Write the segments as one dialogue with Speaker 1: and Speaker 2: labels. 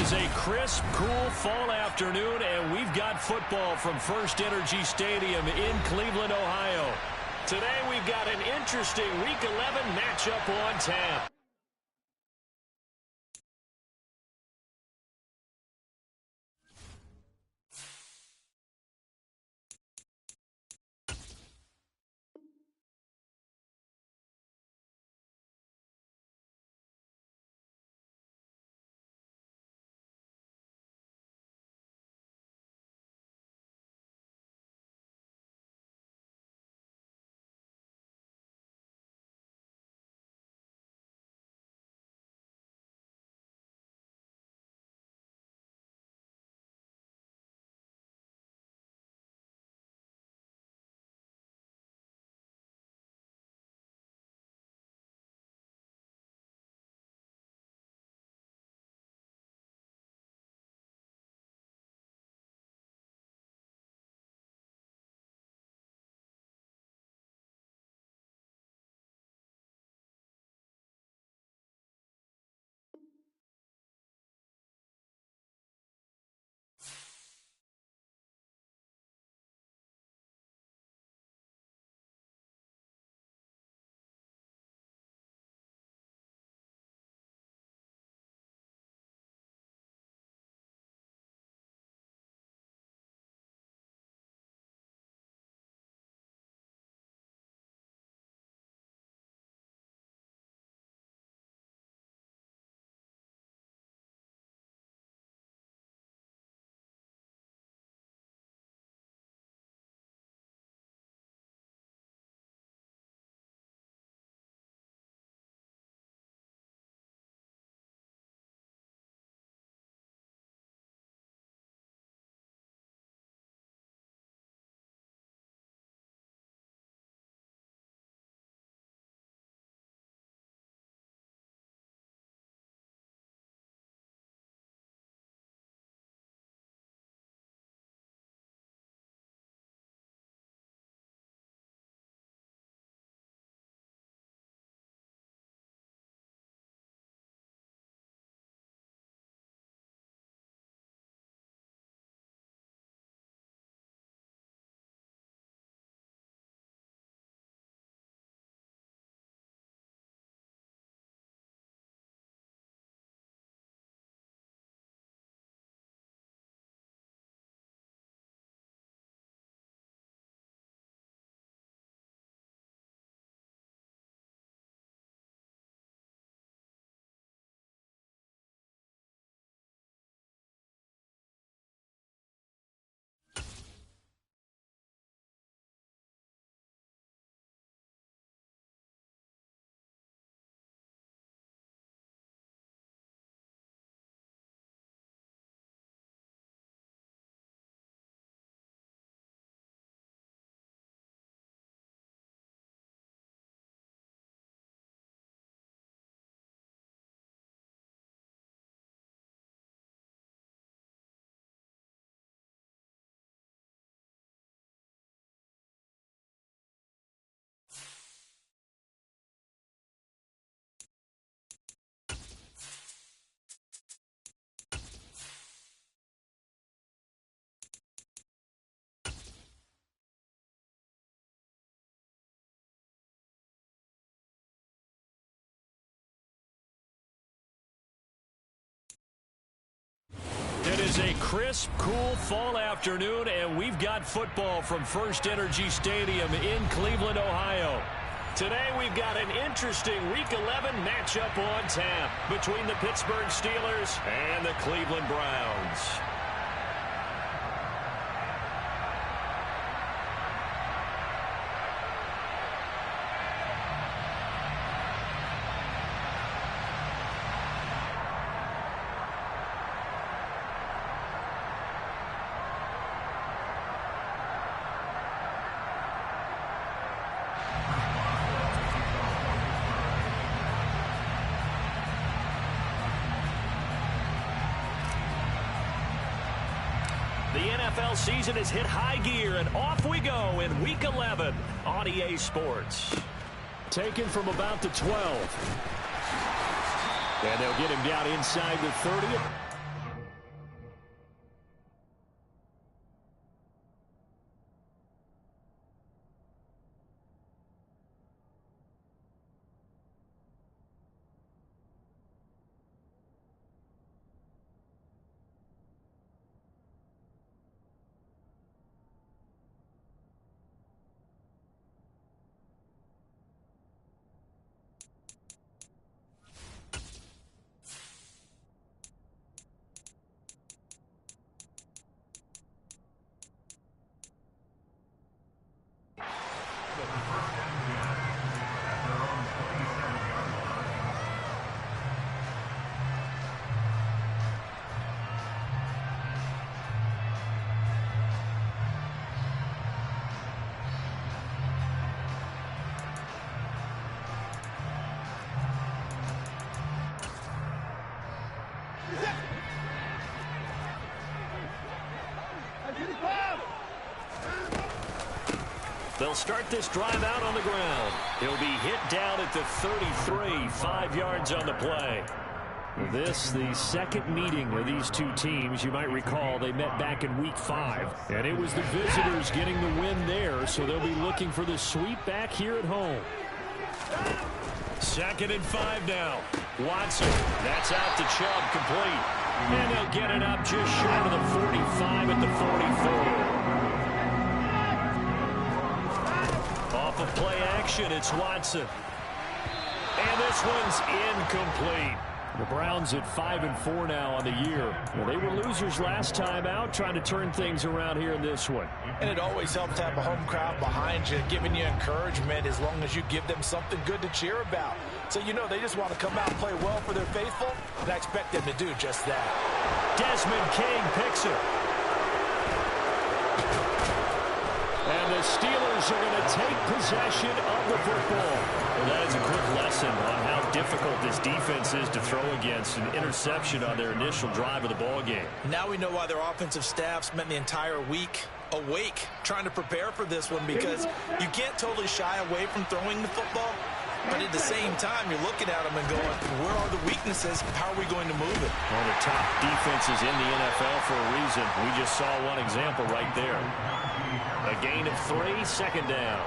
Speaker 1: is a crisp, cool fall afternoon, and we've got football from First Energy Stadium in Cleveland, Ohio. Today we've got an interesting Week 11 matchup on tap. It is a crisp, cool fall afternoon, and we've got football from First Energy Stadium in Cleveland, Ohio. Today we've got an interesting Week 11 matchup on tap between the Pittsburgh Steelers and the Cleveland Browns. The NFL season has hit high gear, and off we go in Week 11 on EA Sports. Taken from about the 12. And they'll get him down inside the 30. They'll start this drive out on the ground. He'll be hit down at the 33, 5 yards on the play. This, the second meeting of these two teams. You might recall they met back in week 5, and it was the visitors getting the win there, so they'll be looking for the sweep back here at home. 2nd and 5 now. Watson, that's out to Chubb, complete. And they'll get it up just short of the 45 at the 44. Off of play action, it's Watson. And this one's incomplete. The Browns at 5-4 now on the year. Well, they were losers last time out, trying to turn things around here in this one.
Speaker 2: And it always helps to have a home crowd behind you, giving you encouragement as long as you give them something good to cheer about. So you know they just want to come out and play well for their faithful, and I expect them to do just that.
Speaker 1: Desmond King picks it. And the Steelers are going to take possession of the football. Well, that is a quick lesson on how difficult this defense is to throw against. An interception on their initial drive of the ball game.
Speaker 2: Now we know why their offensive staff spent the entire week awake trying to prepare for this one, because you can't totally shy away from throwing the football. But at the same time, you're looking at them and going, where are the weaknesses? How are we going to move it?
Speaker 1: One of the top defenses in the NFL for a reason. We just saw one example right there. A gain of 3, 2nd down.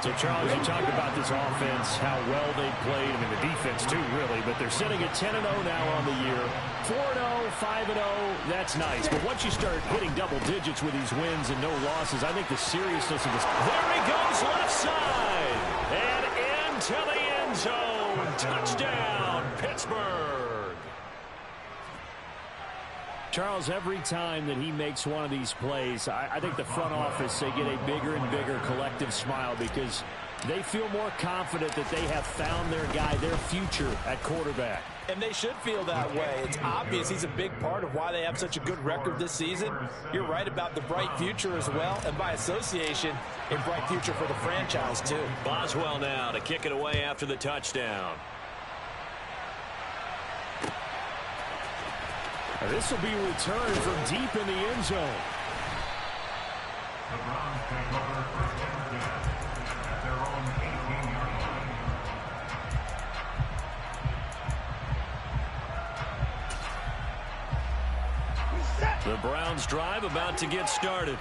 Speaker 1: So, Charles, you talked about this offense, how well they played. I mean, the defense, too, really. But they're sitting at 10-0 now on the year. 4-0, 5-0, that's nice. But once you start hitting double digits with these wins and no losses, I think the seriousness of this. There he goes, left side. And into the end zone. Touchdown, Pittsburgh. Charles, every time that he makes one of these plays, I think the front office, they get a bigger and bigger collective smile because they feel more confident that they have found their guy, their future at quarterback.
Speaker 2: And they should feel that way. It's obvious he's a big part of why they have such a good record this season. You're right about the bright future as well, and by association, a bright future for the franchise too.
Speaker 1: Boswell now to kick it away after the touchdown. This will be returned from deep in the end zone.
Speaker 3: The Browns take over first and 10 at their own 18-yard line.
Speaker 1: The Browns drive about to get started.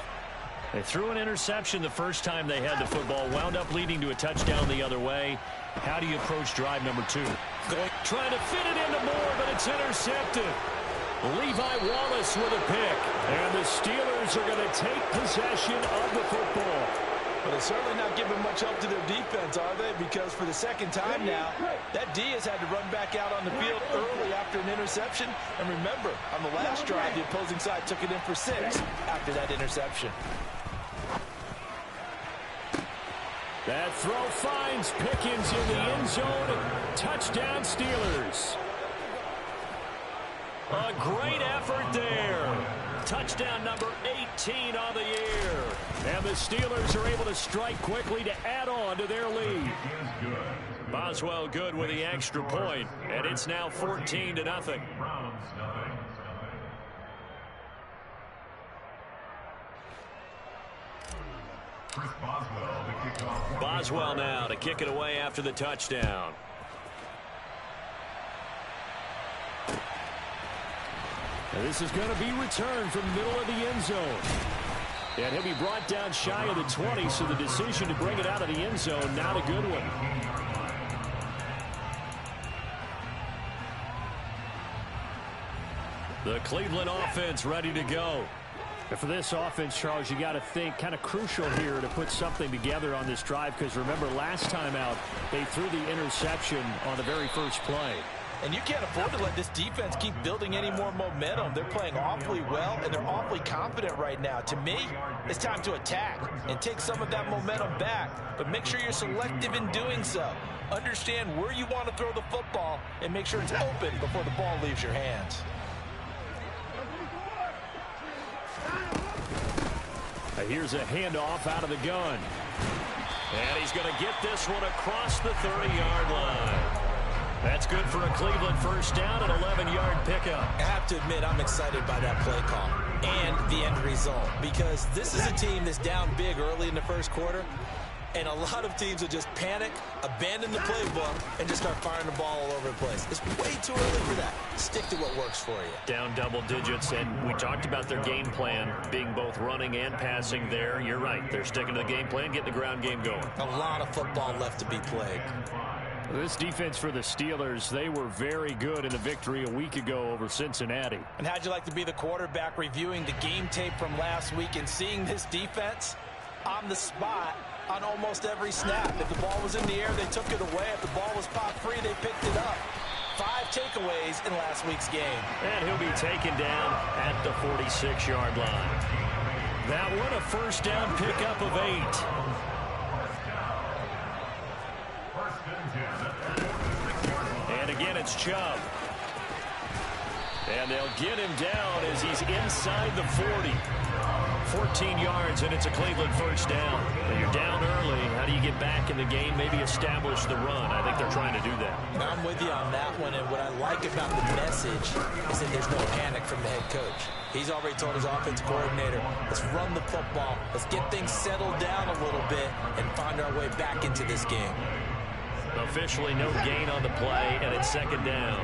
Speaker 1: They threw an interception the first time they had the football, wound up leading to a touchdown the other way. How do you approach drive number 2? Trying to fit it into Moore, but it's intercepted. Levi Wallace with a pick. And the Steelers are going to take possession of the football.
Speaker 2: But they're certainly not giving much help to their defense, are they? Because for the second time now, that D has had to run back out on the field early after an interception. And remember, on the last drive, the opposing side took it in for 6 after that interception.
Speaker 1: That throw finds Pickens in the end zone. Touchdown, Steelers. A great effort there. Touchdown number 18 on the year. And the Steelers are able to strike quickly to add on to their lead. Boswell good with the extra point, and it's now 14-0. Boswell now to kick it away after the touchdown. And this is going to be returned from the middle of the end zone. And he'll be brought down shy of the 20, so the decision to bring it out of the end zone, not a good one. The Cleveland offense ready to go. And for this offense, Charles, you got to think kind of crucial here to put something together on this drive, because remember last time out they threw the interception on the very first play.
Speaker 2: And you can't afford to let this defense keep building any more momentum. They're playing awfully well, and they're awfully confident right now. To me, it's time to attack and take some of that momentum back, but make sure you're selective in doing so. Understand where you want to throw the football and make sure it's open before the ball leaves your hands.
Speaker 1: Here's a handoff out of the gun. And he's going to get this one across the 30-yard line. That's good for a Cleveland first down, an 11-yard pickup.
Speaker 2: I have to admit, I'm excited by that play call and the end result, because this is a team that's down big early in the first quarter, And a lot of teams will just panic, abandon the playbook, and just start firing the ball all over the place. It's way too early for that. Stick to what works for you.
Speaker 1: Down double digits, and we talked about their game plan being both running and passing there. You're right. They're sticking to the game plan, getting the ground game going.
Speaker 2: A lot of football left to be played.
Speaker 1: This defense for the Steelers, they were very good in the victory a week ago over Cincinnati.
Speaker 2: And how'd you like to be the quarterback reviewing the game tape from last week and seeing this defense on the spot on almost every snap? If the ball was in the air, they took it away. If the ball was popped free, they picked it up. 5 takeaways in last week's game.
Speaker 1: And he'll be taken down at the 46-yard line. That one a first down pickup of 8. And again, it's Chubb. And they'll get him down as he's inside the 40. 14 yards, and it's a Cleveland first down. When you're down early, how do you get back in the game? Maybe establish the run. I think they're trying to do that.
Speaker 2: I'm with you on that one, and what I like about the message is that there's no panic from the head coach. He's already told his offensive coordinator, let's run the football, let's get things settled down a little bit, and find our way back into this game.
Speaker 1: Officially no gain on the play, and it's second down.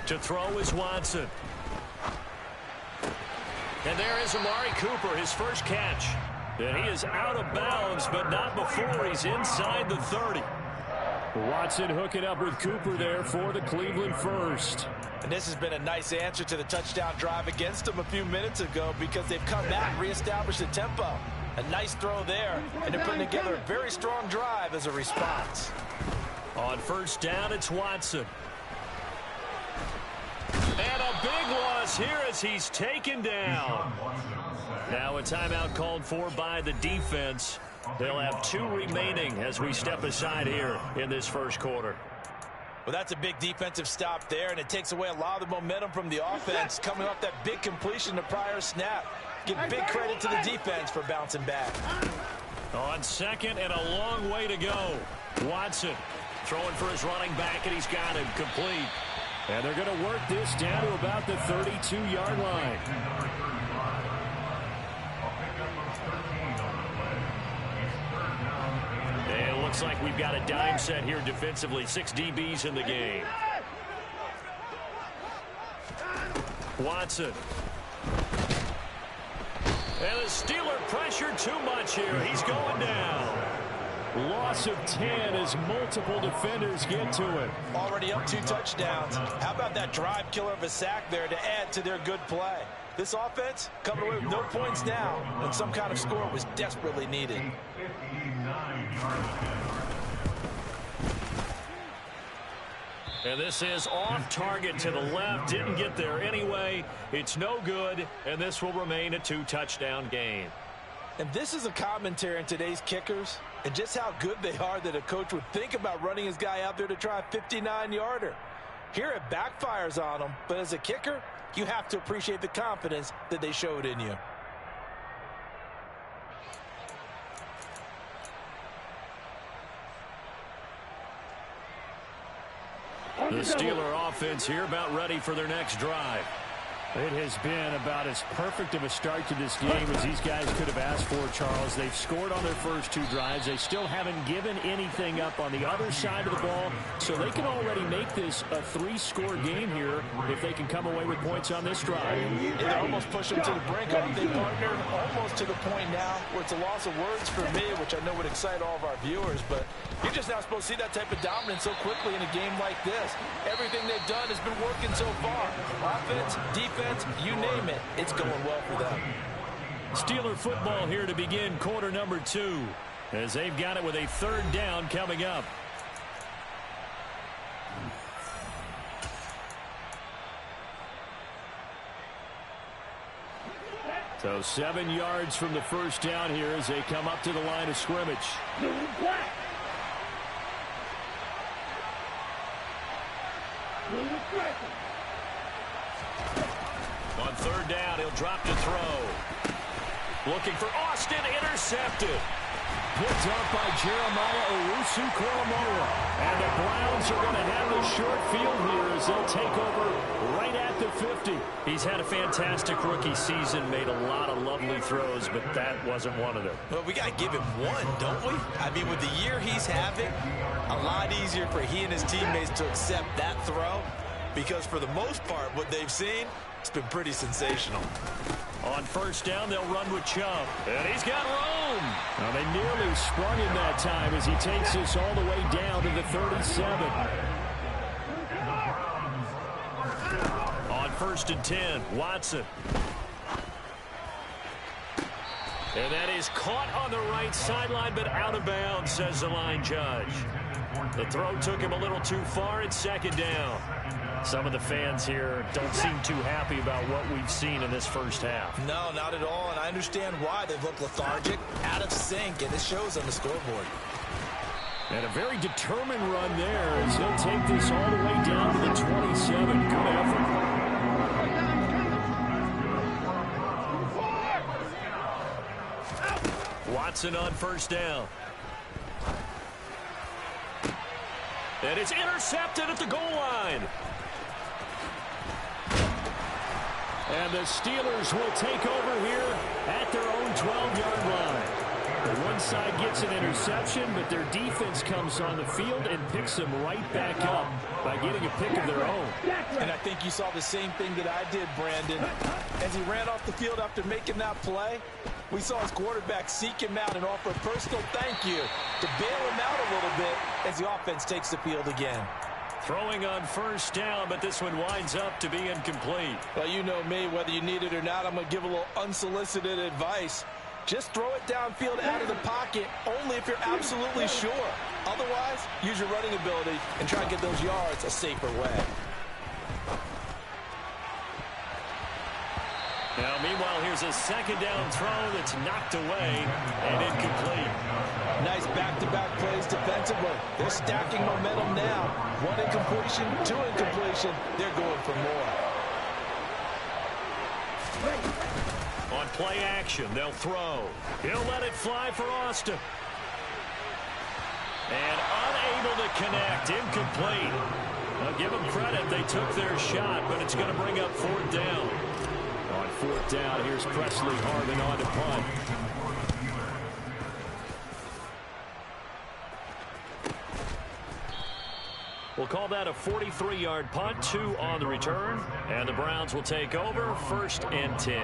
Speaker 1: To throw is Watson. And there is Amari Cooper, his first catch. And he is out of bounds, but not before he's inside the 30. Watson hooking up with Cooper there for the Cleveland first.
Speaker 2: And this has been a nice answer to the touchdown drive against them a few minutes ago because they've come back and reestablished the tempo. A nice throw there, and they're putting together a very strong drive as a response.
Speaker 1: On first down, it's Watson. And a big loss here as he's taken down. Now a timeout called for by the defense. They'll have 2 remaining as we step aside here in this first quarter.
Speaker 2: Well, that's a big defensive stop there, and it takes away a lot of the momentum from the offense coming off that big completion the prior snap. Give big credit to the defense for bouncing back.
Speaker 1: On second and a long way to go. Watson throwing for his running back, and he's got him complete. And they're going to work this down to about the 32-yard line. And it looks like we've got a dime set here defensively. 6 DBs in the game. Watson. And the Steeler pressure too much here. He's going down. Loss of 10 as multiple defenders get to it.
Speaker 2: Already up 2 touchdowns. How about that drive killer of a sack there to add to their good play? This offense coming away with no points now, and some kind of score was desperately needed.
Speaker 1: And this is off target to the left. Didn't get there anyway. It's no good, and this will remain a 2-touchdown game.
Speaker 2: And this is a commentary on today's kickers and just how good they are that a coach would think about running his guy out there to try a 59-yarder. Here it backfires on him, but as a kicker, you have to appreciate the confidence that they showed in you.
Speaker 1: The Steeler offense here about ready for their next drive. It has been about as perfect of a start to this game as these guys could have asked for, Charles. They've scored on their first 2 drives. They still haven't given anything up on the other side of the ball, so they can already make this a 3-score game here if they can come away with points on this drive.
Speaker 2: Yeah, they almost push them to the brink. They partnered almost to the point now where it's a loss of words for me, which I know would excite all of our viewers, but you're just not supposed to see that type of dominance so quickly in a game like this. Everything they've done has been working so far. Offense, defense, you name it, it's going well for them.
Speaker 1: Steeler football here to begin quarter number 2 as they've got it with a 3rd down coming up. So 7 yards from the first down here as they come up to the line of scrimmage. On 3rd down, he'll drop to throw. Looking for Austin, intercepted. Picked up by Jeremiah Owusu-Koramoah. And the Browns are going to have the short field here as they'll take over right at the 50. He's had a fantastic rookie season, made a lot of lovely throws, but that wasn't one of them.
Speaker 2: Well, we got to give him one, don't we? I mean, with the year he's having, a lot easier for he and his teammates to accept that throw because for the most part, what they've seen, it's been pretty sensational.
Speaker 1: On first down, they'll run with Chubb. And he's got room. Now, they nearly sprung him that time as he takes this all the way down to the 37. On first and 10, Watson. And that is caught on the right sideline, but out of bounds, says the line judge. The throw took him a little too far. It's second down. Some of the fans here don't seem too happy about what we've seen in this first half.
Speaker 2: No, not at all, and I understand why. They look lethargic, out of sync, and it shows on the scoreboard.
Speaker 1: And a very determined run there as he'll take this all the way down to the 27. Good effort. Watson on first down. And it's intercepted at the goal line. And the Steelers will take over here at their own 12-yard line. The one side gets an interception, but their defense comes on the field and picks them right back up by getting a pick of their own.
Speaker 2: And I think you saw the same thing that I did, Brandon. As he ran off the field after making that play, we saw his quarterback seek him out and offer a personal thank you to bail him out a little bit as the offense takes the field again.
Speaker 1: Throwing on first down, but this one winds up to be incomplete.
Speaker 2: Well, you know me, whether you need it or not, I'm going to give a little unsolicited advice. Just throw it downfield out of the pocket only if you're absolutely sure. Otherwise, use your running ability and try and get those yards a safer way.
Speaker 1: Now, meanwhile, here's a second down throw that's knocked away and incomplete.
Speaker 2: Nice back-to-back plays defensively. They're stacking momentum now. One incompletion, two incompletion. They're going for more.
Speaker 1: On play action, they'll throw. He'll let it fly for Austin. And unable to connect, incomplete. I'll give them credit, they took their shot, but it's going to bring up fourth down. On fourth down, here's Presley Harvin on to punt. We'll call that a 43-yard punt, 2 on the return. And the Browns will take over, first and 10.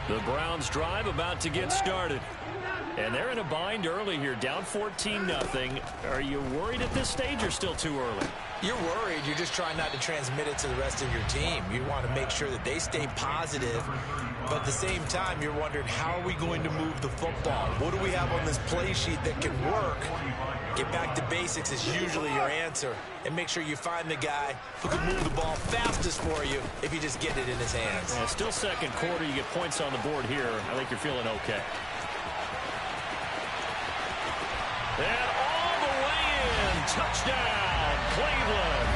Speaker 1: The Browns drive about to get started. And they're in a bind early here, down 14-0. Are you worried at this stage or still too early?
Speaker 2: You're worried. You're just trying not to transmit it to the rest of your team. You want to make sure that they stay positive. But at the same time, you're wondering, how are we going to move the football? What do we have on this play sheet that can work? Get back to basics is usually your answer. And make sure you find the guy who can move the ball fastest for you if you just get it in his hands.
Speaker 1: Yeah, still second quarter. You get points on the board here. I think you're feeling okay. And all the way in. Touchdown, Cleveland.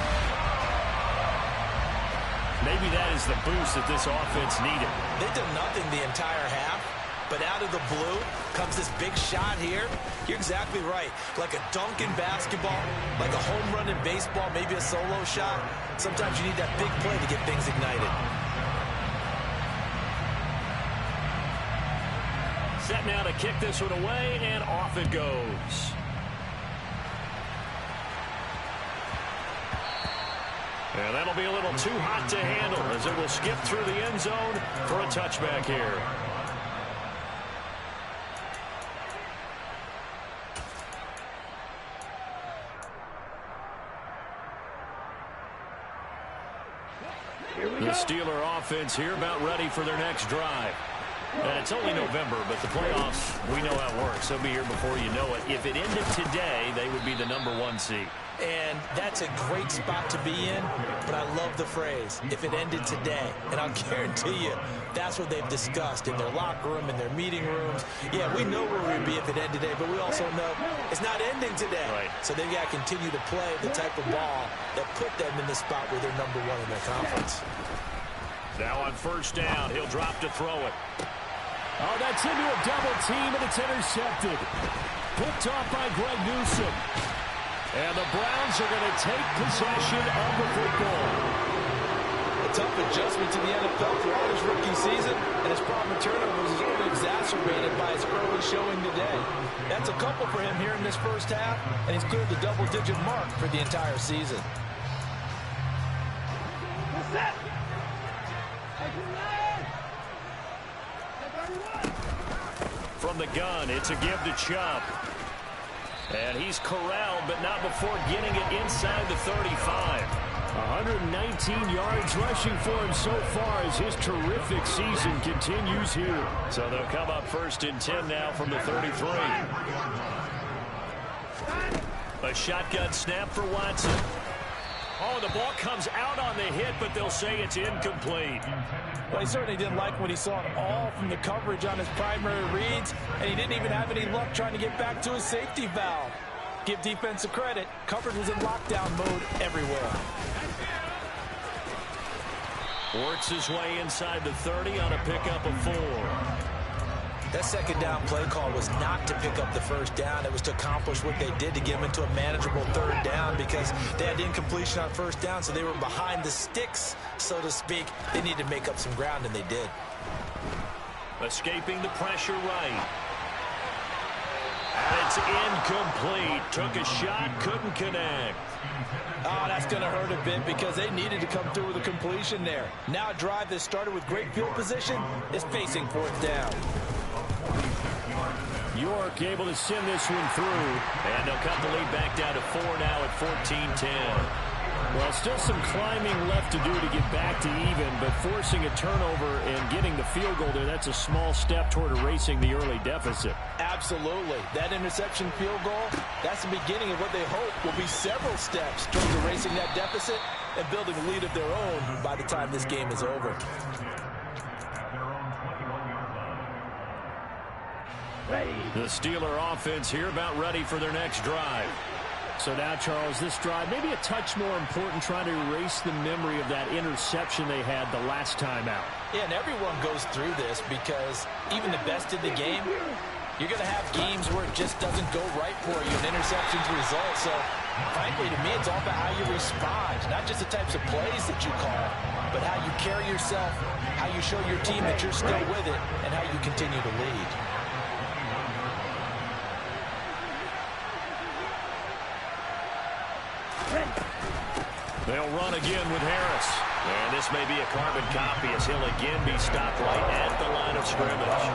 Speaker 1: Maybe that is the boost that this offense needed.
Speaker 2: They've done nothing the entire half, but out of the blue comes this big shot here. You're exactly right. Like a dunk in basketball, like a home run in baseball, maybe a solo shot. Sometimes you need that big play to get things ignited.
Speaker 1: Set now to kick this one away, and off it goes. And that'll be a little too hot to handle as it will skip through the end zone for a touchback here. The Steeler offense here about ready for their next drive. And it's only November, but the playoffs, we know how it works. They'll be here before you know it. If it ended today, they would be the #1 seed.
Speaker 2: And that's a great spot to be in, but I love the phrase, if it ended today. And I'll guarantee you, that's what they've discussed in their locker room, in their meeting rooms. Yeah, we know where we'd be if it ended today, but we also know it's not ending today.
Speaker 1: Right.
Speaker 2: So they've got to continue to play the type of ball that put them in the spot where they're #1 in their conference.
Speaker 1: Now on first down, he'll drop to throw it.
Speaker 4: Oh, that's into a double team, and it's intercepted. Picked off by Greg Newsome. And the Browns are going to take possession of the football.
Speaker 2: A tough adjustment to the NFL throughout his rookie season, and his problem turnovers is only exacerbated by his early showing today. That's a couple for him here in this first half, and he's cleared the double-digit mark for the entire season.
Speaker 1: From the gun, it's a give to Chubb. And he's corralled, but not before getting it inside the 35.
Speaker 4: 119 yards rushing for him so far as his terrific season continues here.
Speaker 1: So they'll come up first and 10 now from the 33. A shotgun snap for Watson. Oh, the ball comes out on the hit, but they'll say it's incomplete.
Speaker 2: Well, he certainly didn't like what he saw at all from the coverage on his primary reads, and he didn't even have any luck trying to get back to his safety valve. Give defense a credit. Coverage was in lockdown mode everywhere.
Speaker 1: Works his way inside the 30 on a pickup of 4.
Speaker 2: That second down play call was not to pick up the first down. It was to accomplish what they did to get them into a manageable third down because they had incompletion on first down, so they were behind the sticks, so to speak. They needed to make up some ground, and they did.
Speaker 1: Escaping the pressure right. And it's incomplete. Took a shot, couldn't connect.
Speaker 2: Oh, that's going to hurt a bit because they needed to come through with a completion there. Now a drive that started with great field position is facing fourth down.
Speaker 4: York able to send this one through.
Speaker 1: And they'll cut the lead back down to 4 now at 14-10.
Speaker 4: Well, still some climbing left to do to get back to even, but forcing a turnover and getting the field goal there, that's a small step toward erasing the early deficit.
Speaker 2: Absolutely. That interception field goal, that's the beginning of what they hope will be several steps towards erasing that deficit and building a lead of their own by the time this game is over.
Speaker 1: The Steeler offense here about ready for their next drive.
Speaker 4: So now, Charles, this drive maybe a touch more important, trying to erase the memory of that interception they had the last time out.
Speaker 2: Yeah, and everyone goes through this because even the best in the game, you're going to have games where it just doesn't go right for you, and interceptions result. So, frankly, to me, it's all about how you respond, not just the types of plays that you call, but how you carry yourself, how you show your team that you're still with it, and how you continue to lead.
Speaker 1: They'll run again with Harris. And this may be a carbon copy as he'll again be stopped right at the line of scrimmage.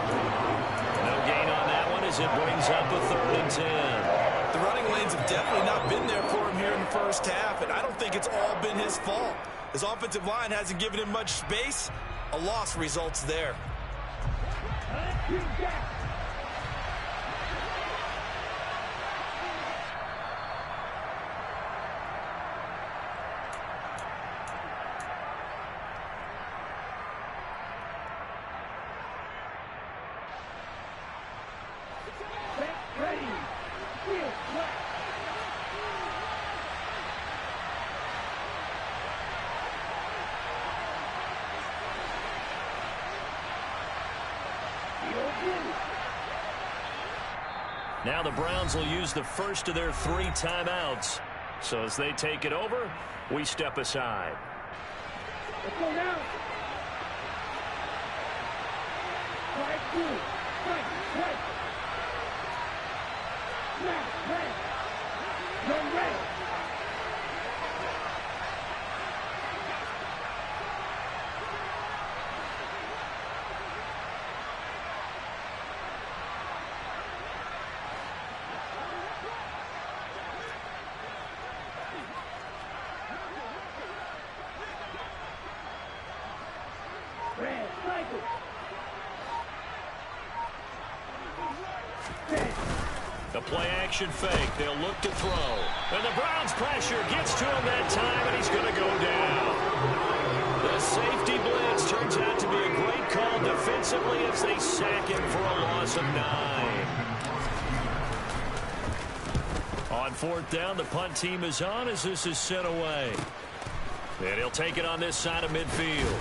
Speaker 1: No gain on that one as it brings up a 3rd and 10.
Speaker 2: The running lanes have definitely not been there for him here in the first half, and I don't think it's all been his fault. His offensive line hasn't given him much space. A loss results there.
Speaker 1: Now the Browns will use the first of their 3 timeouts. So as they take it over, we step aside.
Speaker 5: Let's go now. Right through. Right. Now, right. Run right.
Speaker 1: The play-action fake. They'll look to throw. And the Browns' pressure gets to him that time, and he's going to go down. The safety blitz turns out to be a great call defensively as they sack him for a loss of 9. On fourth down, the punt team is on as this is sent away. And he'll take it on this side of midfield.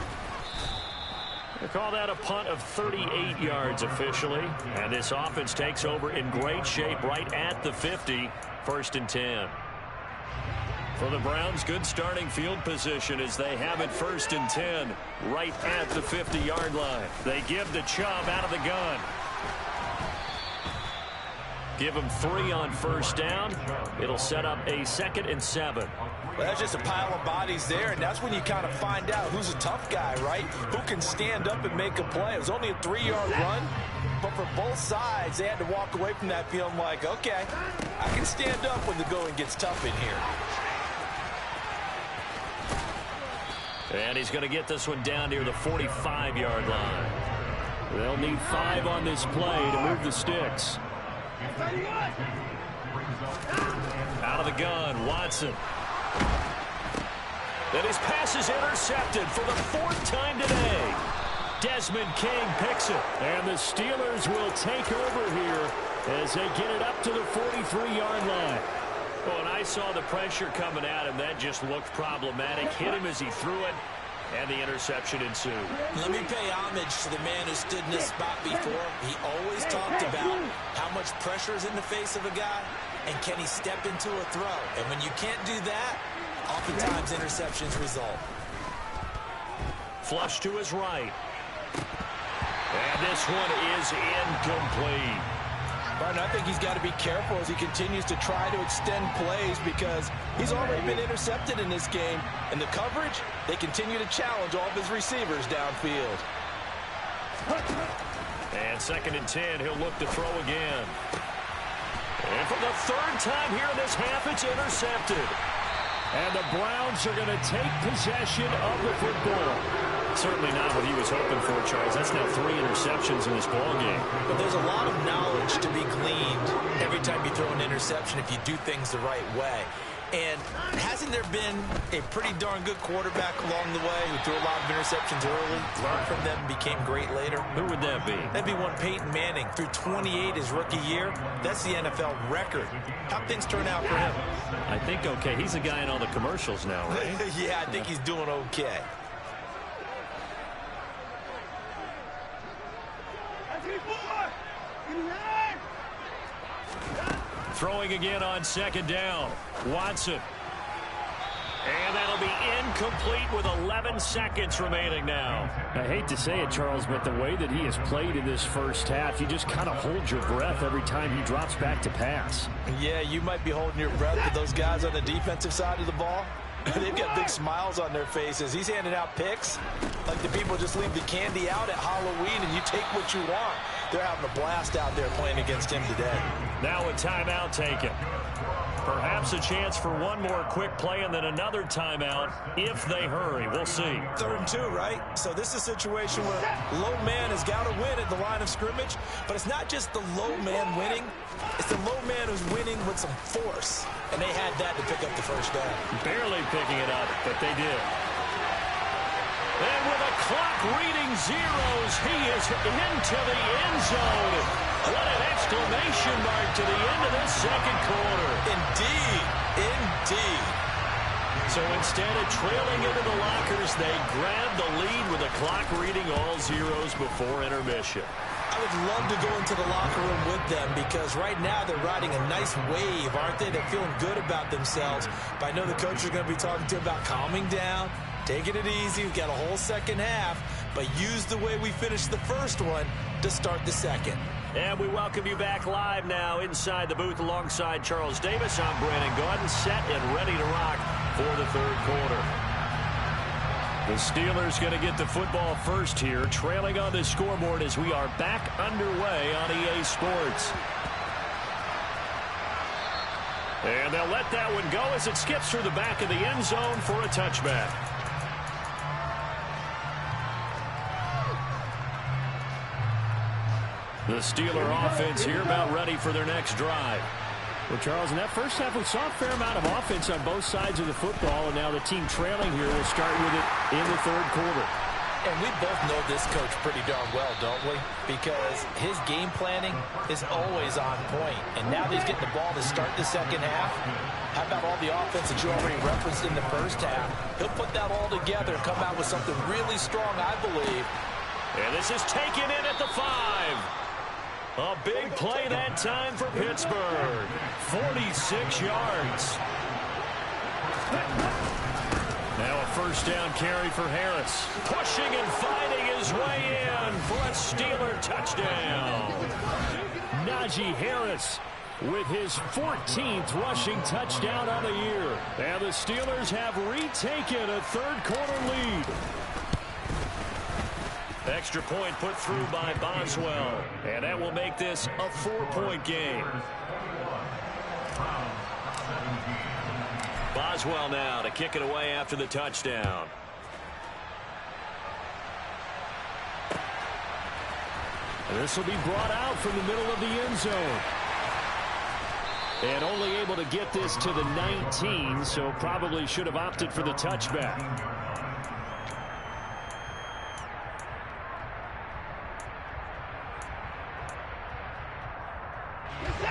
Speaker 1: They call that a punt of 38 yards officially. And this offense takes over in great shape right at the 50. 1st and 10. For the Browns, good starting field position as they have it 1st and 10 right at the 50-yard line. They give the Chubb out of the gun. Give him 3 on 1st down. It'll set up a 2nd and 7.
Speaker 2: Well, that's just a pile of bodies there, and that's when you kind of find out who's a tough guy, right? Who can stand up and make a play. It was only a 3-yard run, but for both sides, they had to walk away from that feeling like, okay, I can stand up when the going gets tough in here.
Speaker 1: And he's going to get this one down near the 45-yard line.
Speaker 4: They'll need 5 on this play to move the sticks.
Speaker 1: Out of the gun, Watson. Then his pass is intercepted for the 4th time today. Desmond King picks it.
Speaker 4: And the Steelers will take over here as they get it up to the 43-yard line.
Speaker 1: Well, when I saw the pressure coming at him, that just looked problematic. Hit him as he threw it, and the interception ensued.
Speaker 2: Let me pay homage to the man who stood in this spot before. He always talked about how much pressure is in the face of a guy, and can he step into a throw. And when you can't do that, oftentimes interceptions result.
Speaker 1: Flush to his right. And this one is incomplete.
Speaker 2: But I think he's got to be careful as he continues to try to extend plays because he's already been intercepted in this game. And the coverage, they continue to challenge all of his receivers downfield.
Speaker 1: And 2nd and 10, he'll look to throw again. And for the 3rd time here in this half, it's intercepted.
Speaker 4: And the Browns are going to take possession of the football.
Speaker 1: Certainly not what he was hoping for, Charles. That's now 3 interceptions in this ballgame.
Speaker 2: But there's a lot of knowledge to be gleaned every time you throw an interception if you do things the right way. And hasn't there been a pretty darn good quarterback along the way who threw a lot of interceptions early, learned from them, became great later?
Speaker 1: Who would that be?
Speaker 2: That'd be one Peyton Manning. Through 28 his rookie year. That's the NFL record. How'd things turn out for him?
Speaker 1: I think okay. He's a guy in all the commercials now, right?
Speaker 2: Yeah, I think he's doing okay.
Speaker 1: Throwing again on 2nd down. Watson. And that'll be incomplete with 11 seconds remaining now.
Speaker 4: I hate to say it, Charles, but the way that he has played in this first half, you just kind of hold your breath every time he drops back to pass.
Speaker 2: Yeah, you might be holding your breath, but those guys on the defensive side of the ball, they've got big smiles on their faces. He's handing out picks like the people just leave the candy out at Halloween and you take what you want. They're having a blast out there playing against him today.
Speaker 1: Now a timeout taken. Perhaps a chance for one more quick play and then another timeout if they hurry. We'll see.
Speaker 2: 3rd and 2, right? So this is a situation where low man has got to win at the line of scrimmage, but it's not just the low man winning. It's the low man who's winning with some force, and they had that to pick up the 1st down.
Speaker 1: Barely picking it up, but they did. And with a clock reading zeros, he is into the end zone. What an exclamation mark to the end of this 2nd quarter.
Speaker 2: Indeed, indeed.
Speaker 1: So instead of trailing into the lockers, they grab the lead with a clock reading all zeros before intermission.
Speaker 2: I would love to go into the locker room with them because right now they're riding a nice wave, aren't they? They're feeling good about themselves. But I know the coach is going to be talking to them about calming down, taking it easy. We've got a whole 2nd half, but use the way we finished the first one to start the 2nd.
Speaker 1: And we welcome you back live now inside the booth alongside Charles Davis. I'm Brandon Gaudin, set and ready to rock for the 3rd quarter. The Steelers going to get the football first here, trailing on the scoreboard as we are back underway on EA Sports. And they'll let that one go as it skips through the back of the end zone for a touchback. The The Steeler offense here about ready for their next drive.
Speaker 4: Well, Charles, in that first half, we saw a fair amount of offense on both sides of the football, and now the team trailing here will start with it in the third quarter.
Speaker 2: And we both know this coach pretty darn well, don't we? Because his game planning is always on point. And now that he's getting the ball to start the second half, how about all the offense that you already referenced in the first half? He'll put that all together and come out with something really strong, I believe.
Speaker 1: And this is taken in at the 5. A big play that time for Pittsburgh. 46 yards. Now a first down carry for Harris. Pushing and fighting his way in for a Steeler touchdown.
Speaker 4: Najee Harris with his 14th rushing touchdown on the year. And the Steelers have retaken a third quarter lead.
Speaker 1: Extra point put through by Boswell. And that will make this a 4-point game. Boswell now to kick it away after the touchdown.
Speaker 4: And this will be brought out from the middle of the end zone. And only able to get this to the 19, so probably should have opted for the touchback.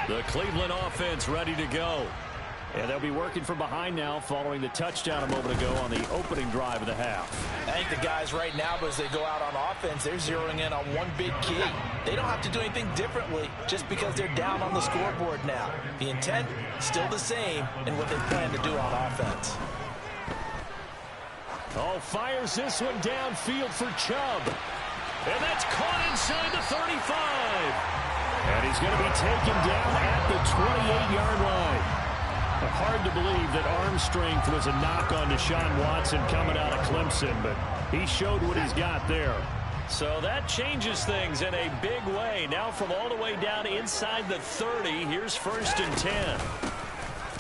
Speaker 1: The Cleveland offense ready to go.
Speaker 4: And they'll be working from behind now following the touchdown a moment ago on the opening drive of the half.
Speaker 2: I think the guys right now, as they go out on offense, they're zeroing in on one big key. They don't have to do anything differently just because they're down on the scoreboard now. The intent, still the same in what they plan to do on offense.
Speaker 4: Oh, fires this one downfield for Chubb.
Speaker 1: And that's caught inside the 35.
Speaker 4: And he's going to be taken down at the 28-yard line. Hard to believe that arm strength was a knock on Deshaun Watson coming out of Clemson, but he showed what he's got there.
Speaker 1: So that changes things in a big way. Now from all the way down inside the 30, here's 1st and 10.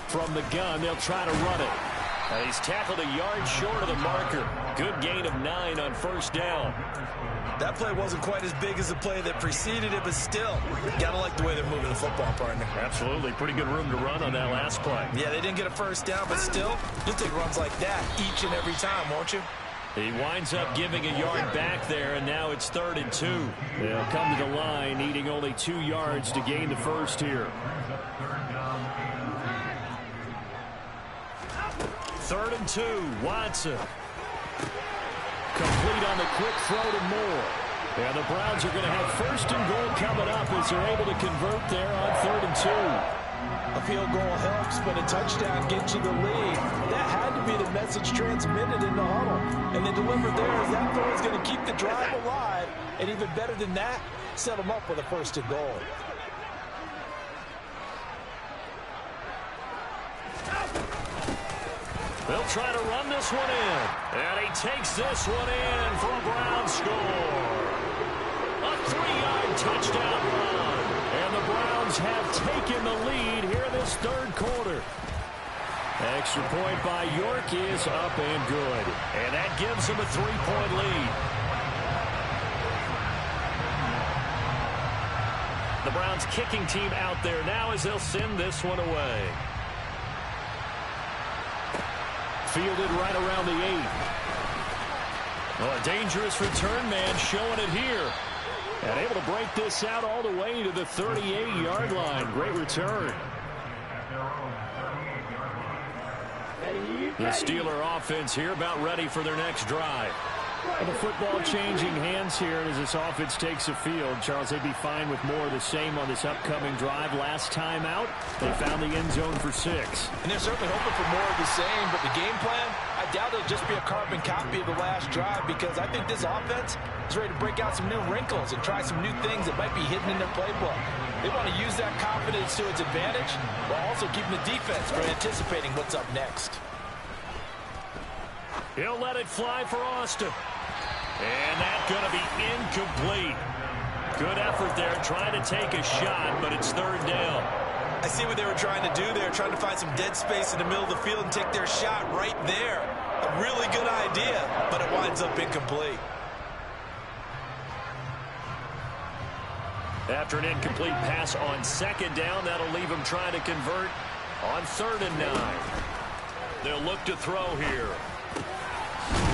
Speaker 4: From the gun, they'll try to run it.
Speaker 1: And he's tackled a yard short of the marker. Good gain of 9 on first down.
Speaker 2: That play wasn't quite as big as the play that preceded it, but still, got to like the way they're moving the football, partner.
Speaker 1: Absolutely. Pretty good room to run on that last play.
Speaker 2: Yeah, they didn't get a first down, but still, you'll take runs like that each and every time, won't you?
Speaker 1: He winds up giving a yard back there, and now it's 3rd and 2.
Speaker 4: They'll come to the line, needing only 2 yards to gain the first here.
Speaker 1: 3rd and 2, Watson.
Speaker 4: Complete on the quick throw to Moore. And the Browns are going to have 1st and goal coming up as they're able to convert there on 3rd and 2.
Speaker 2: A field goal helps, but a touchdown gets you the lead. That had to be the message transmitted in the huddle. And then delivered there as that throw is going to keep the drive alive. And even better than that, set them up with a 1st and goal.
Speaker 1: They'll try to run this one in. And he takes this one in for a Brown score. A 3-yard touchdown run.
Speaker 4: And the Browns have taken the lead here in this third quarter. Extra point by York is up and good.
Speaker 1: And that gives them a 3-point lead. The Browns kicking team out there now as they'll send this one away.
Speaker 4: Fielded right around the 8.
Speaker 1: Well, a dangerous return man showing it here.
Speaker 4: And able to break this out all the way to the 38-yard line. Great return.
Speaker 1: The Steeler offense here about ready for their next drive.
Speaker 4: And the football changing hands here as this offense takes the field. Charles, they'd be fine with more of the same on this upcoming drive. Last time out, they found the end zone for 6.
Speaker 2: And they're certainly hoping for more of the same, but the game plan, I doubt it'll just be a carbon copy of the last drive because I think this offense is ready to break out some new wrinkles and try some new things that might be hidden in their playbook. They want to use that confidence to its advantage while also keeping the defense from anticipating what's up next.
Speaker 1: He'll let it fly for Austin. And that's going to be incomplete. Good effort there trying to take a shot, but it's 3rd down.
Speaker 2: I see what they were trying to do. They were trying to find some dead space in the middle of the field and take their shot right there. A really good idea, but it winds up incomplete.
Speaker 1: After an incomplete pass on second down, that'll leave him trying to convert on 3rd and 9. They'll look to throw here.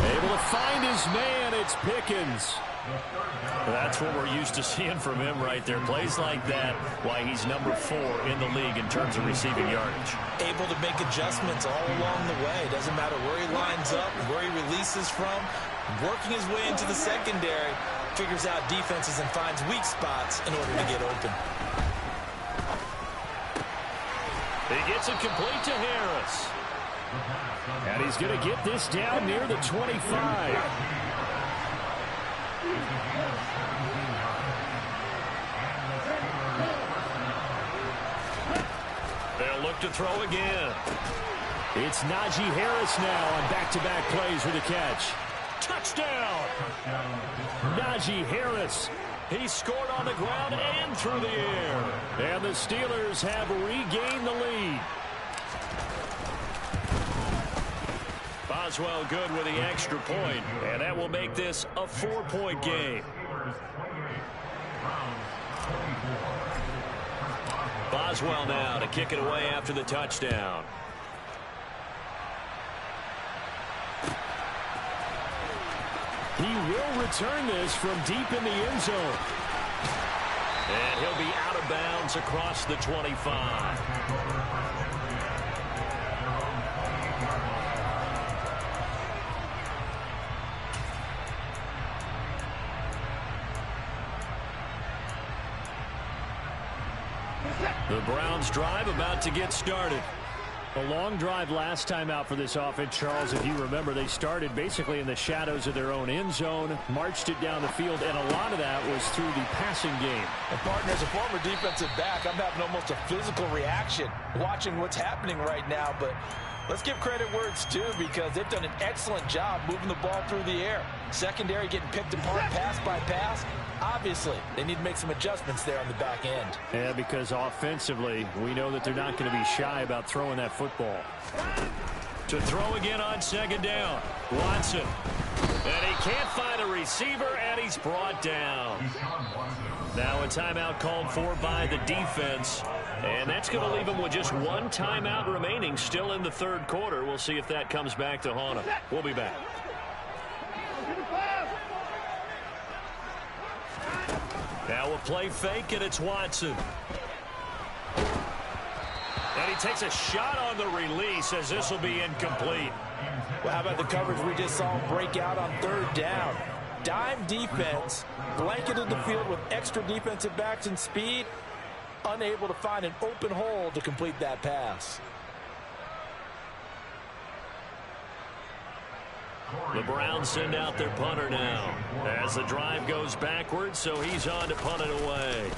Speaker 4: Able to find his man. It's Pickens.
Speaker 1: That's what we're used to seeing from him right there. Plays like that, why he's number 4 in the league in terms of receiving yardage.
Speaker 2: Able to make adjustments all along the way. Doesn't matter where he lines up, where he releases from. Working his way into the secondary, figures out defenses and finds weak spots in order to get open.
Speaker 1: He gets it complete to Harris.
Speaker 4: And he's going to get this down near the 25.
Speaker 1: They'll look to throw again.
Speaker 4: It's Najee Harris now on back-to-back plays with a catch.
Speaker 1: Touchdown!
Speaker 4: Najee Harris.
Speaker 1: He scored on the ground and through the air.
Speaker 4: And the Steelers have regained the lead.
Speaker 1: Boswell good with the extra point, and that will make this a 4-point game. Boswell now to kick it away after the touchdown.
Speaker 4: He will return this from deep in the end zone.
Speaker 1: And he'll be out of bounds across the 25. The Browns drive about to get started.
Speaker 4: A long drive last time out for this offense, Charles. If you remember, they started basically in the shadows of their own end zone, marched it down the field, and a lot of that was through the passing game.
Speaker 2: And partner, as a former defensive back, I'm having almost a physical reaction watching what's happening right now. But let's give credit where it's due, because they've done an excellent job moving the ball through the air. Secondary getting picked apart pass by pass. Obviously, they need to make some adjustments there on the back end.
Speaker 4: Yeah, because offensively, we know that they're not going to be shy about throwing that football.
Speaker 1: To throw again on second down. Watson. And he can't find a receiver, and he's brought down. Now a timeout called for by the defense. And that's going to leave him with just one timeout remaining still in the 3rd quarter. We'll see if that comes back to haunt him. We'll be back. Now a play fake, and it's Watson. And he takes a shot on the release as this will be incomplete.
Speaker 2: Well, how about the coverage we just saw him break out on 3rd down? Dime defense, blanketed the field with extra defensive backs and speed, unable to find an open hole to complete that pass.
Speaker 1: The Browns send out their punter now as the drive goes backwards, so he's on to punt it away.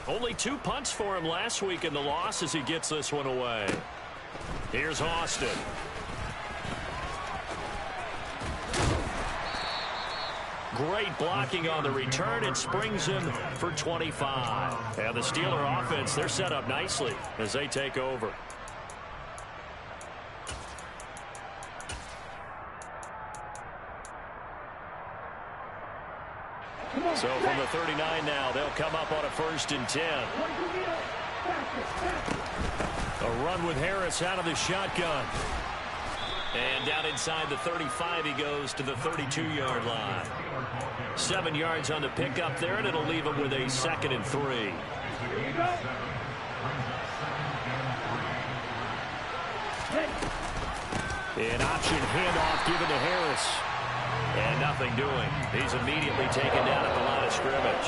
Speaker 1: Only 2 punts for him last week in the loss as he gets this one away. Here's Austin. Great blocking on the return. It springs him for 25. And the Steeler offense, they're set up nicely as they take over. So from the 39 now, they'll come up on a 1st and 10. A run with Harris out of the shotgun. And down inside the 35, he goes to the 32-yard line. 7 yards on the pickup there, and it'll leave him with a 2nd and 3.
Speaker 4: An option handoff given to Harris.
Speaker 1: And nothing doing. He's immediately taken down at the line of scrimmage.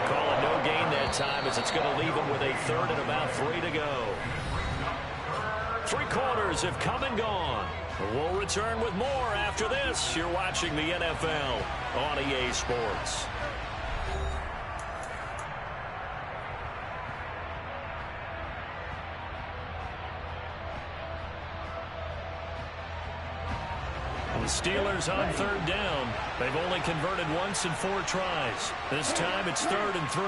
Speaker 1: Call it no gain that time as it's going to leave him with a 3rd and about 3 to go. 3 quarters have come and gone. We'll return with more after this. You're watching the NFL on EA Sports. The Steelers on 3rd down. They've only converted once in 4 tries. This time it's 3rd and 3.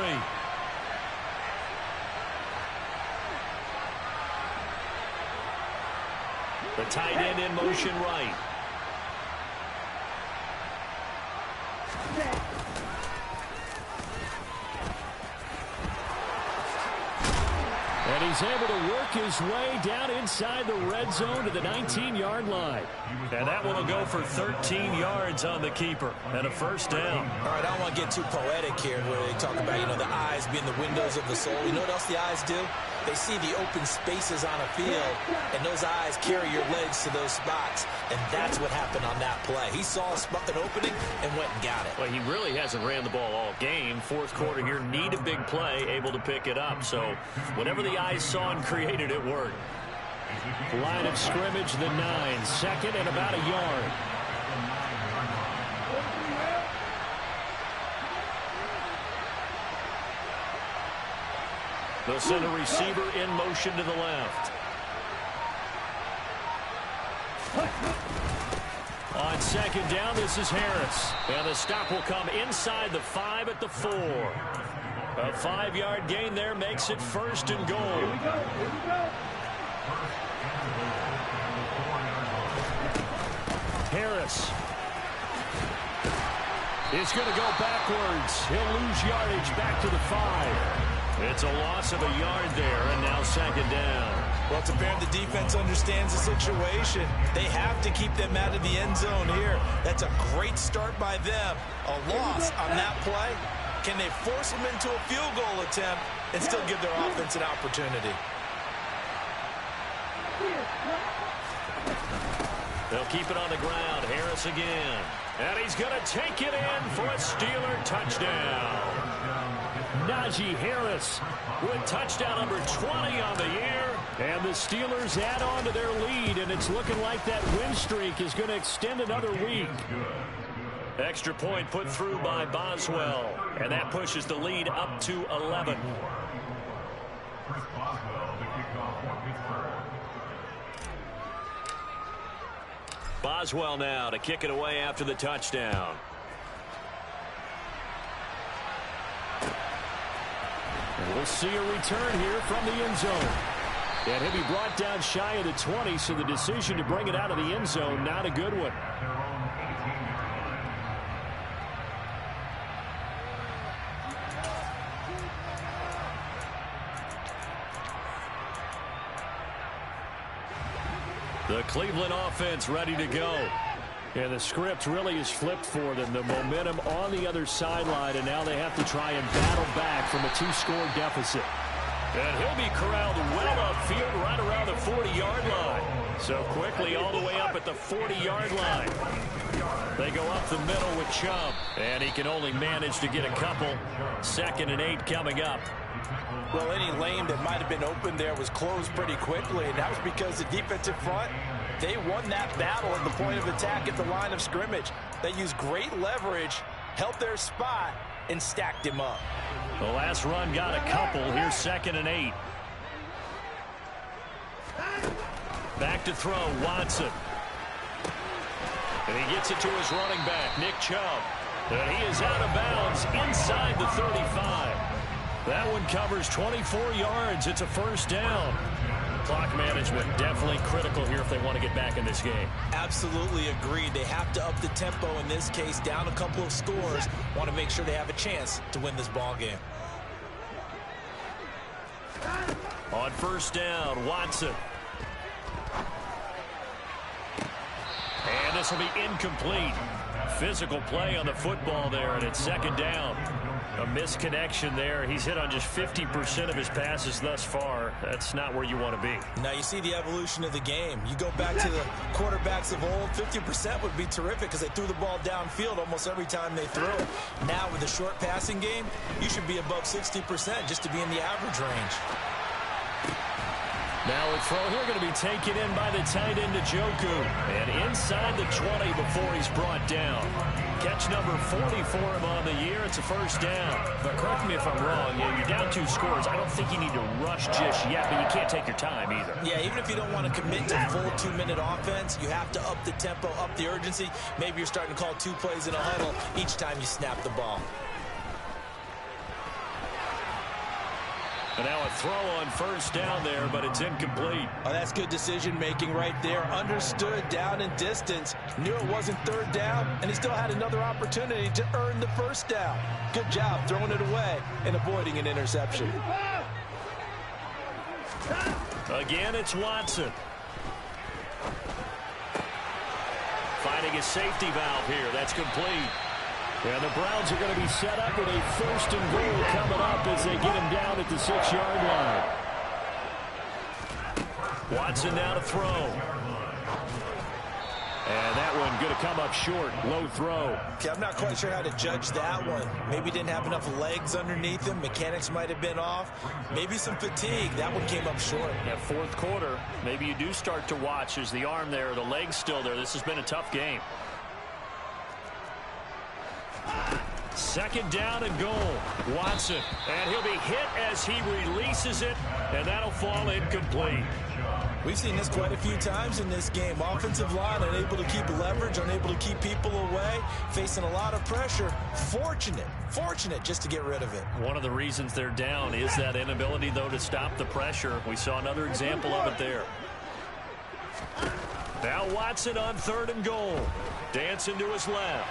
Speaker 1: The tight end in motion right.
Speaker 4: And he's able to work his way down inside the red zone to the 19-yard line.
Speaker 1: And that one will go for 13 yards on the keeper and a first down.
Speaker 2: All right, I don't want to get too poetic here where they talk about, the eyes being the windows of the soul. You know what else the eyes do? They see the open spaces on a field, and those eyes carry your legs to those spots. And that's what happened on that play. He saw an opening and went and got it.
Speaker 1: Well, he really hasn't ran the ball all game. Fourth quarter here, need a big play, able to pick it up. So whatever the eyes saw and created, it worked.
Speaker 4: Line of scrimmage, the 9, second and about a yard.
Speaker 1: The center receiver in motion to the left. On second down, this is Harris. And the stop will come inside the 5 at the 4. A 5-yard gain there makes it first and goal.
Speaker 5: Here we go.
Speaker 4: Harris is going to go backwards. He'll lose yardage back to the 5.
Speaker 1: It's a loss of a yard there, and now second down.
Speaker 2: Well, it's apparent the defense understands the situation. They have to keep them out of the end zone here. That's a great start by them. A loss on that play. Can they force them into a field goal attempt and still give their offense an opportunity?
Speaker 1: They'll keep it on the ground. Harris again. And he's going to take it in for a Steeler touchdown.
Speaker 4: Najee Harris with touchdown number 20 on the year. And the Steelers add on to their lead, and it's looking like that win streak is going to extend another week.
Speaker 1: Extra point put through by Boswell, and that pushes the lead up to 11.
Speaker 3: Chris Boswell, the kickoff for Pittsburgh.
Speaker 1: Boswell now to kick it away after the touchdown.
Speaker 4: And we'll see a return here from the end zone. And he'll be brought down shy of the 20, so the decision to bring it out of the end zone, not a good one.
Speaker 1: The Cleveland offense ready to go.
Speaker 4: And the script really is flipped for them. The momentum on the other sideline, and now they have to try and battle back from a 2-score deficit.
Speaker 1: And he'll be corralled well upfield right around the 40-yard line. So quickly all the way up at the 40-yard line. They go up the middle with Chubb. And he can only manage to get a couple. 2nd and 8 coming up.
Speaker 2: Well, any lane that might have been open there was closed pretty quickly, and that was because the defensive front, they won that battle at the point of attack at the line of scrimmage. They used great leverage, held their spot, and stacked him up.
Speaker 1: The last run got a couple. Here's 2nd and 8. Back to throw, Watson. And he gets it to his running back, Nick Chubb. And he is out of bounds inside the 35. That one covers 24 yards. It's a first down. Clock management definitely critical here if they want to get back in this game.
Speaker 2: Absolutely agreed. They have to up the tempo in this case, down a couple of scores. Want to make sure they have a chance to win this ball game.
Speaker 1: On first down, Watson. And this will be incomplete. Physical play on the football there, and it's 2nd down. A misconnection there. He's hit on just 50% of his passes thus far. That's not where you want to be.
Speaker 2: Now you see the evolution of the game. You go back to the quarterbacks of old, 50% would be terrific because they threw the ball downfield almost every time they threw it. Now with the short passing game, you should be above 60% just to be in the average range.
Speaker 1: Now a throw here going to be taken in by the tight end Njoku. And inside the 20 before he's brought down. Catch number 40 for him on the year. It's a first down. But correct me if I'm wrong. You're down 2 scores. I don't think you need to rush just yet, but you can't take your time either.
Speaker 2: Yeah, even if you don't want to commit to full 2-minute offense, you have to up the tempo, up the urgency. Maybe you're starting to call 2 plays in a huddle each time you snap the ball.
Speaker 1: And now a throw on first down there, but it's incomplete.
Speaker 2: Oh, that's good decision-making right there. Understood down and distance. Knew it wasn't 3rd down, and he still had another opportunity to earn the first down. Good job throwing it away and avoiding an interception.
Speaker 1: Again, it's Watson. Finding a safety valve here. That's complete.
Speaker 4: And the Browns are going to be set up with a 1st and goal coming up as they get him down at the 6-yard line.
Speaker 1: Watson now to throw.
Speaker 4: And that one going to come up short. Low throw.
Speaker 2: Okay, I'm not quite sure how to judge that one. Maybe didn't have enough legs underneath him. Mechanics might have been off. Maybe some fatigue. That one came up short.
Speaker 1: Yeah, 4th quarter, maybe you do start to watch. Is the arm there, the leg's still there? This has been a tough game. 2nd down and goal. Watson. And he'll be hit as he releases it. And that'll fall incomplete.
Speaker 2: We've seen this quite a few times in this game. Offensive line unable to keep leverage, unable to keep people away, facing a lot of pressure. Fortunate just to get rid of it.
Speaker 1: One of the reasons they're down is that inability, though, to stop the pressure. We saw another example of it there. Now Watson on 3rd and goal. Dancing to his left.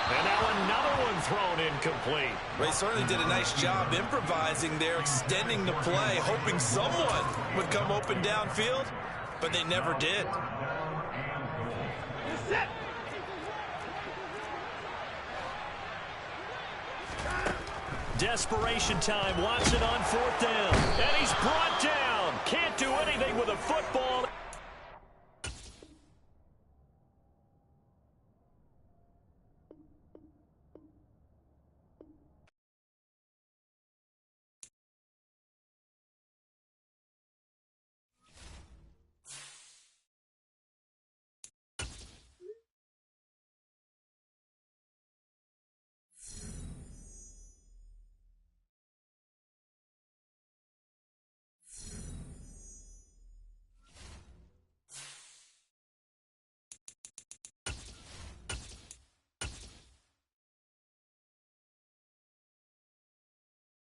Speaker 1: And now another one thrown incomplete.
Speaker 2: They certainly did a nice job improvising there, extending the play, hoping someone would come open downfield, but they never did.
Speaker 1: Desperation time. Watson on 4th down. And he's brought down. Can't do anything with a football.